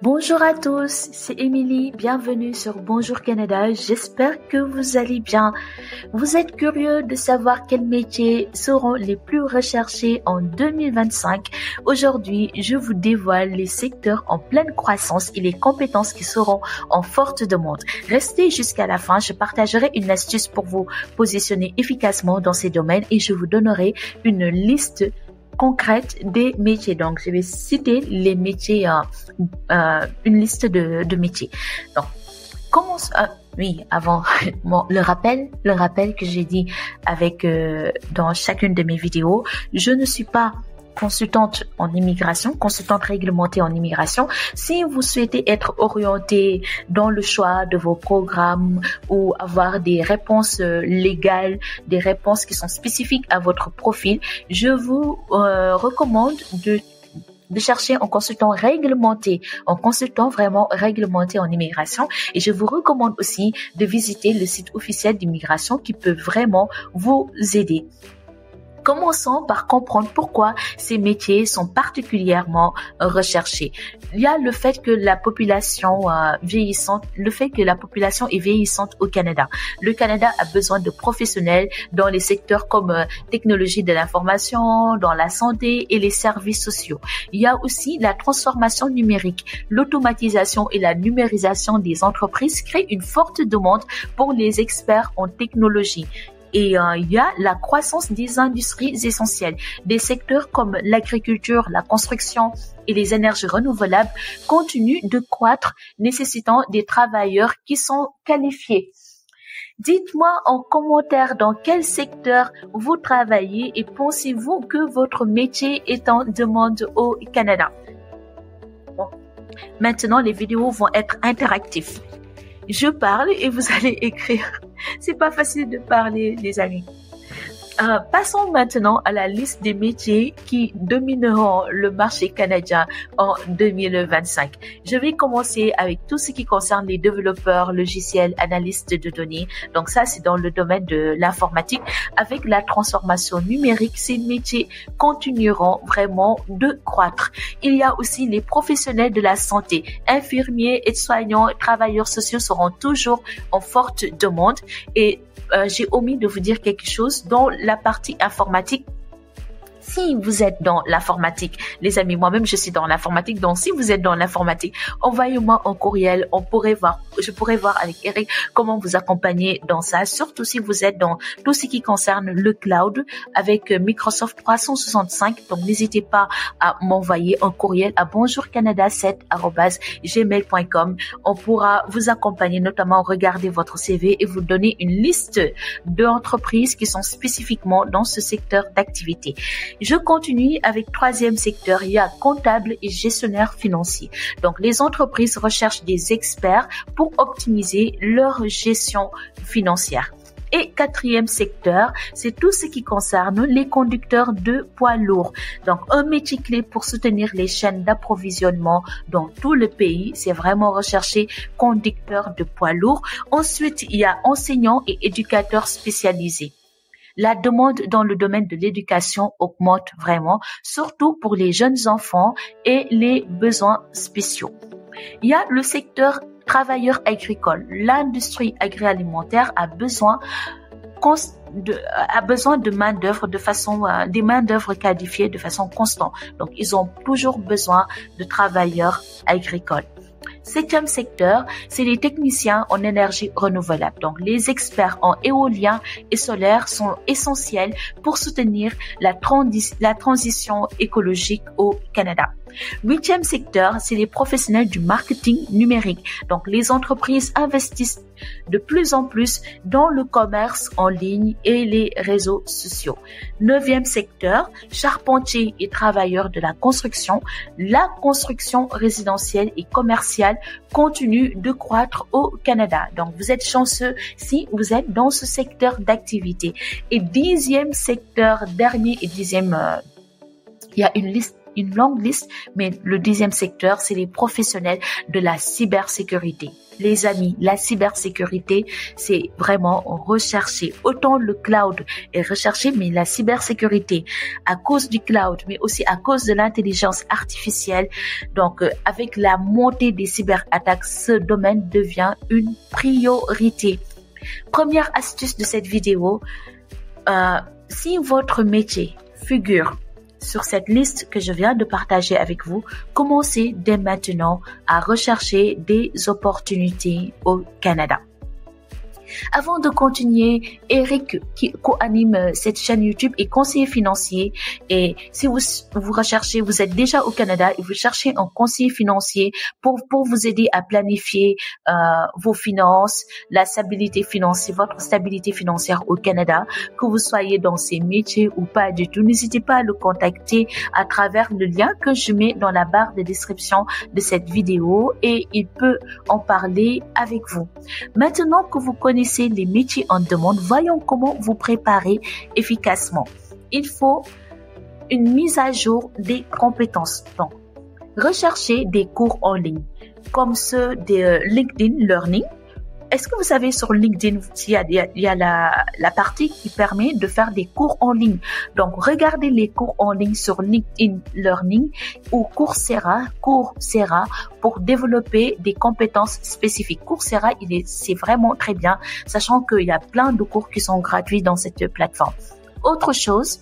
Bonjour à tous, c'est Émilie, bienvenue sur Bonjour Canada, j'espère que vous allez bien. Vous êtes curieux de savoir quels métiers seront les plus recherchés en 2025. Aujourd'hui, je vous dévoile les secteurs en pleine croissance et les compétences qui seront en forte demande. Restez jusqu'à la fin, je partagerai une astuce pour vous positionner efficacement dans ces domaines et je vous donnerai une liste concrète des métiers. Donc, je vais citer les métiers, une liste de métiers. Donc, avant le rappel que j'ai dit avec dans chacune de mes vidéos, je ne suis pas consultante réglementée en immigration. Si vous souhaitez être orienté dans le choix de vos programmes ou avoir des réponses légales, des réponses qui sont spécifiques à votre profil, je vous recommande de chercher un consultant vraiment réglementé en immigration. Et je vous recommande aussi de visiter le site officiel d'immigration qui peut vraiment vous aider. Commençons par comprendre pourquoi ces métiers sont particulièrement recherchés. Il y a le fait que la population est vieillissante au Canada. Le Canada a besoin de professionnels dans les secteurs comme technologie de l'information, dans la santé et les services sociaux. Il y a aussi la transformation numérique. L'automatisation et la numérisation des entreprises créent une forte demande pour les experts en technologie. Et il y a la croissance des industries essentielles. Des secteurs comme l'agriculture, la construction et les énergies renouvelables continuent de croître, nécessitant des travailleurs qui sont qualifiés. Dites-moi en commentaire dans quel secteur vous travaillez et pensez-vous que votre métier est en demande au Canada. Bon. Maintenant, les vidéos vont être interactives. Je parle et vous allez écrire. C'est pas facile de parler, les amis. Passons maintenant à la liste des métiers qui domineront le marché canadien en 2025. Je vais commencer avec tout ce qui concerne les développeurs logiciels, analystes de données. Donc ça, c'est dans le domaine de l'informatique. Avec la transformation numérique, ces métiers continueront vraiment de croître. Il y a aussi les professionnels de la santé. Infirmiers, aides-soignants, travailleurs sociaux seront toujours en forte demande et j'ai omis de vous dire quelque chose dans la partie informatique. Si vous êtes dans l'informatique, les amis, moi-même je suis dans l'informatique, donc si vous êtes dans l'informatique, envoyez-moi un courriel, je pourrais voir avec Eric comment vous accompagner dans ça, surtout si vous êtes dans tout ce qui concerne le cloud avec Microsoft 365, donc n'hésitez pas à m'envoyer un courriel à bonjourcanada7@gmail.com. On pourra vous accompagner, notamment regarder votre CV et vous donner une liste d'entreprises qui sont spécifiquement dans ce secteur d'activité. Je continue avec troisième secteur, il y a comptable et gestionnaire financier. Donc, les entreprises recherchent des experts pour optimiser leur gestion financière. Et quatrième secteur, c'est tout ce qui concerne les conducteurs de poids lourds. Donc, un métier clé pour soutenir les chaînes d'approvisionnement dans tout le pays. C'est vraiment recherché, conducteurs de poids lourds. Ensuite, il y a enseignants et éducateurs spécialisés. La demande dans le domaine de l'éducation augmente vraiment, surtout pour les jeunes enfants et les besoins spéciaux. Il y a le secteur travailleurs agricoles. L'industrie agroalimentaire a besoin de main-d'œuvre des main-d'œuvre qualifiées de façon constante. Donc, ils ont toujours besoin de travailleurs agricoles. Septième secteur, c'est les techniciens en énergie renouvelable. Donc, les experts en éolien et solaire sont essentiels pour soutenir la transition écologique au Canada. Huitième secteur, c'est les professionnels du marketing numérique. Donc, les entreprises investissent de plus en plus dans le commerce en ligne et les réseaux sociaux. Neuvième secteur, charpentiers et travailleurs de la construction. La construction résidentielle et commerciale continue de croître au Canada. Donc, vous êtes chanceux si vous êtes dans ce secteur d'activité. Et dixième secteur, dernier et dixième, il y a une liste une longue liste, mais le deuxième secteur, c'est les professionnels de la cybersécurité. Les amis, la cybersécurité, c'est vraiment recherché. Autant le cloud est recherché, mais la cybersécurité, à cause du cloud, mais aussi à cause de l'intelligence artificielle, donc avec la montée des cyberattaques, ce domaine devient une priorité. Première astuce de cette vidéo, si votre métier figure sur cette liste que je viens de partager avec vous, commencez dès maintenant à rechercher des opportunités au Canada. Avant de continuer, Eric, qui co-anime cette chaîne YouTube, est conseiller financier. Et si vous recherchez, vous êtes déjà au Canada et vous cherchez un conseiller financier pour vous aider à planifier vos finances, la stabilité financière, votre stabilité financière au Canada, que vous soyez dans ces métiers ou pas du tout, n'hésitez pas à le contacter à travers le lien que je mets dans la barre de description de cette vidéo et il peut en parler avec vous. Maintenant que vous connaissez les métiers en demande, voyons comment vous préparer efficacement. Il faut une mise à jour des compétences. Donc, recherchez des cours en ligne, comme ceux de LinkedIn Learning. Est-ce que vous savez sur LinkedIn, il y a la partie qui permet de faire des cours en ligne. Donc, regardez les cours en ligne sur LinkedIn Learning ou Coursera pour développer des compétences spécifiques. Coursera, c'est vraiment très bien, sachant qu'il y a plein de cours qui sont gratuits dans cette plateforme. Autre chose,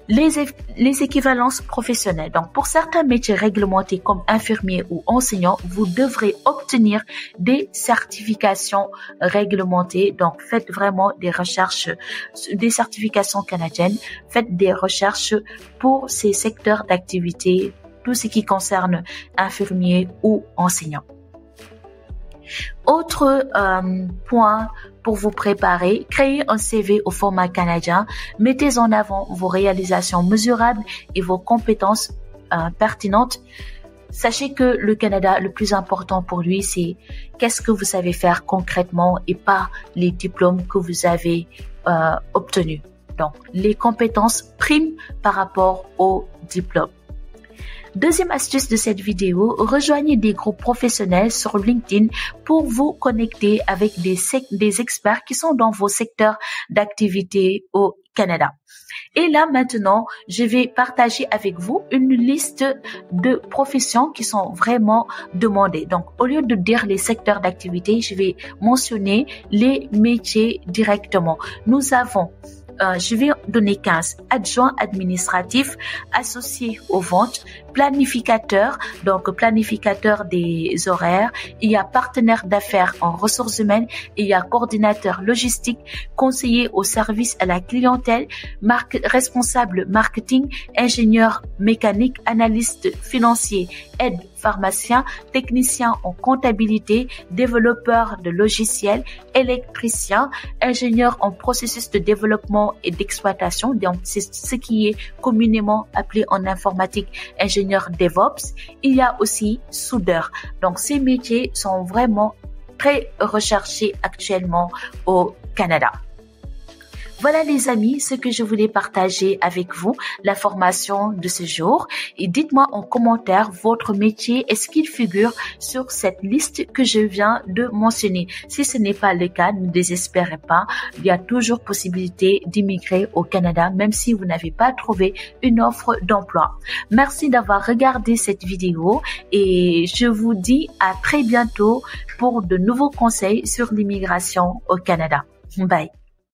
les équivalences professionnelles. Donc, pour certains métiers réglementés comme infirmier ou enseignant, vous devrez obtenir des certifications réglementées. Donc, faites vraiment des recherches, des certifications canadiennes. Faites des recherches pour ces secteurs d'activité, tout ce qui concerne infirmier ou enseignant. Autre point pour vous préparer, créez un CV au format canadien, mettez en avant vos réalisations mesurables et vos compétences pertinentes. Sachez que le Canada, le plus important pour lui, c'est qu'est-ce que vous savez faire concrètement et pas les diplômes que vous avez obtenus. Donc, les compétences priment par rapport aux diplômes. Deuxième astuce de cette vidéo, rejoignez des groupes professionnels sur LinkedIn pour vous connecter avec des experts qui sont dans vos secteurs d'activité au Canada. Et là, maintenant, je vais partager avec vous une liste de professions qui sont vraiment demandées. Donc, au lieu de dire les secteurs d'activité, je vais mentionner les métiers directement. Nous avons je vais donner 15. Adjoint administratif, associé aux ventes, planificateur, donc planificateur des horaires. Il y a partenaire d'affaires en ressources humaines. Il y a coordinateur logistique, conseiller au service à la clientèle, responsable marketing, ingénieur mécanique, analyste financier, aide pharmacien, technicien en comptabilité, développeur de logiciels, électricien, ingénieur en processus de développement et d'exploitation, donc c'est ce qui est communément appelé en informatique ingénieur DevOps. Il y a aussi soudeur. Donc ces métiers sont vraiment très recherchés actuellement au Canada. Voilà les amis, ce que je voulais partager avec vous, l'information de ce jour. Et dites-moi en commentaire votre métier, est-ce qu'il figure sur cette liste que je viens de mentionner? Si ce n'est pas le cas, ne désespérez pas. Il y a toujours possibilité d'immigrer au Canada, même si vous n'avez pas trouvé une offre d'emploi. Merci d'avoir regardé cette vidéo et je vous dis à très bientôt pour de nouveaux conseils sur l'immigration au Canada. Bye.